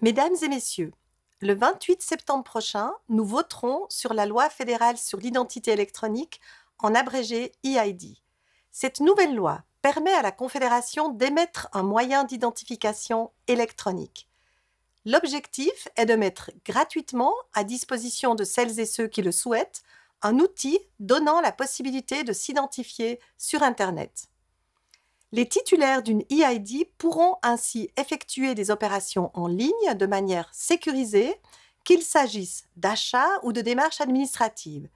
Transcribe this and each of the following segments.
Mesdames et messieurs, le 28 septembre prochain, nous voterons sur la loi fédérale sur l'identité électronique, en abrégé EID. Cette nouvelle loi permet à la Confédération d'émettre un moyen d'identification électronique. L'objectif est de mettre gratuitement à disposition de celles et ceux qui le souhaitent un outil donnant la possibilité de s'identifier sur Internet. Les titulaires d'une EID pourront ainsi effectuer des opérations en ligne de manière sécurisée, qu'il s'agisse d'achats ou de démarches administratives.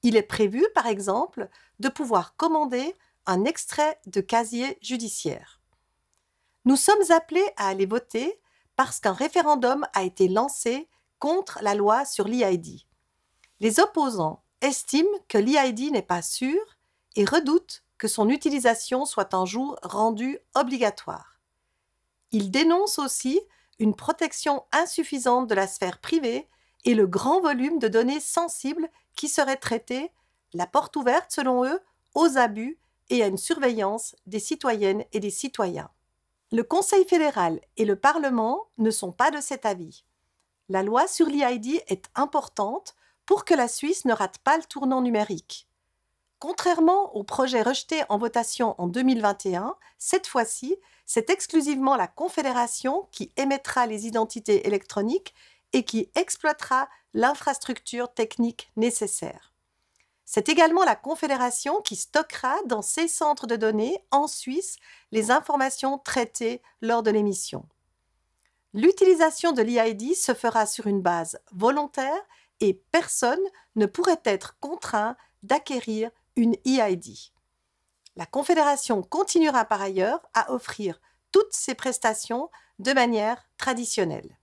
Il est prévu, par exemple, de pouvoir commander un extrait de casier judiciaire. Nous sommes appelés à aller voter parce qu'un référendum a été lancé contre la loi sur l'EID. Les opposants estiment que l'EID n'est pas sûr et redoutent que son utilisation soit un jour rendue obligatoire. Ils dénoncent aussi une protection insuffisante de la sphère privée et le grand volume de données sensibles qui seraient traitées, la porte ouverte, selon eux, aux abus et à une surveillance des citoyennes et des citoyens. Le Conseil fédéral et le Parlement ne sont pas de cet avis. La loi sur l'EID est importante pour que la Suisse ne rate pas le tournant numérique. Contrairement au projet rejeté en votation en 2021, cette fois-ci, c'est exclusivement la Confédération qui émettra les identités électroniques et qui exploitera l'infrastructure technique nécessaire. C'est également la Confédération qui stockera dans ses centres de données en Suisse les informations traitées lors de l'émission. L'utilisation de l'EID se fera sur une base volontaire et personne ne pourrait être contraint d'acquérir une EID. La Confédération continuera par ailleurs à offrir toutes ces prestations de manière traditionnelle.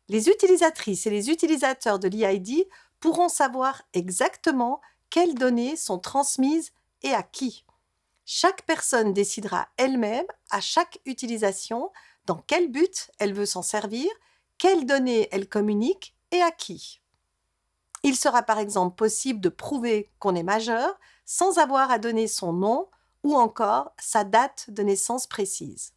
Les utilisatrices et les utilisateurs de l'EID pourront savoir exactement quelles données sont transmises et à qui. Chaque personne décidera elle-même, à chaque utilisation, dans quel but elle veut s'en servir, quelles données elle communique et à qui. Il sera par exemple possible de prouver qu'on est majeur sans avoir à donner son nom ou encore sa date de naissance précise.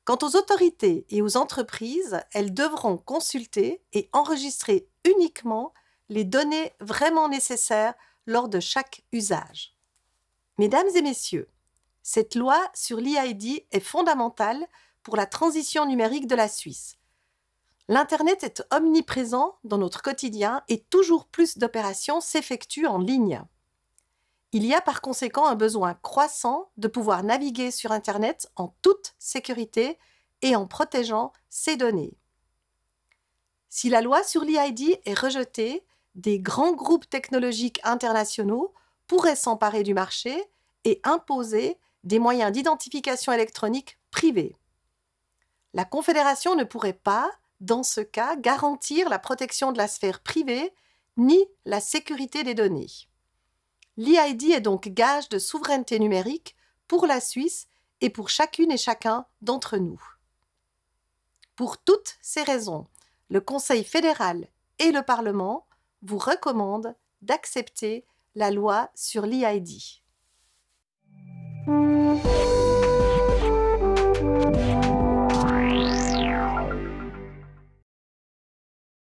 Quant aux autorités et aux entreprises, elles devront consulter et enregistrer uniquement les données vraiment nécessaires lors de chaque usage. Mesdames et messieurs, cette loi sur l'EID est fondamentale pour la transition numérique de la Suisse. L'Internet est omniprésent dans notre quotidien et toujours plus d'opérations s'effectuent en ligne. Il y a par conséquent un besoin croissant de pouvoir naviguer sur Internet en toute sécurité et en protégeant ses données. Si la loi sur l'EID est rejetée, des grands groupes technologiques internationaux pourraient s'emparer du marché et imposer des moyens d'identification électronique privés. La Confédération ne pourrait pas, dans ce cas, garantir la protection de la sphère privée ni la sécurité des données. L'EID est donc gage de souveraineté numérique pour la Suisse et pour chacune et chacun d'entre nous. Pour toutes ces raisons, le Conseil fédéral et le Parlement vous recommandent d'accepter la loi sur l'EID.